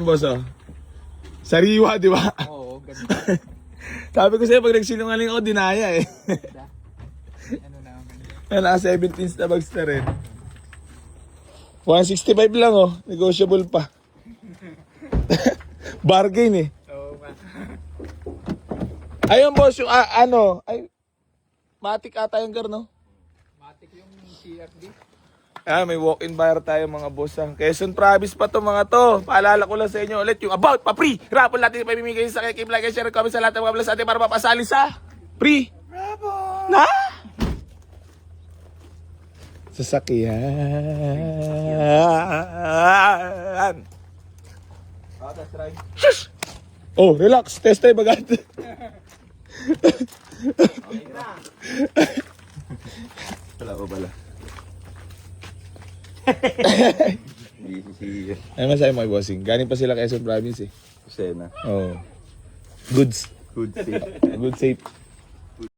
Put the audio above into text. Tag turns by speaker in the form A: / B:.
A: Boss, oh. Sariwa, di ba?
B: Oo, ganda.
A: Sabi ko sa'yo, pag nagsinungaling ako, dinaya eh.
B: Ano na ang ganda.
A: Yan, naka 17 na bags na rin. 165 lang oh, negotiable pa. Bargain eh.
B: Oo nga.
A: Ayun boss, yung ay, matik ata yung gar, no?
B: Matik yung CRD.
A: May walk-in buyer tayo mga boss ha. Quezon Province pa to mga to. Paalala ko lang sa inyo ulit yung about pa-free. Raffle natin pamimigay sa kay like and share, comment sa lahat ng mga vlogs natin para mapasali sa free. Bravo! Na? Sasakyan. Test drive. Shush! Oh, relax. Test drive agad. Wala pa pala. Ay masaya mo bossing. Galing pa sila Quezon Province eh.
C: Kusena.
A: Oh. Goods.
C: Good safe.
A: Good safe.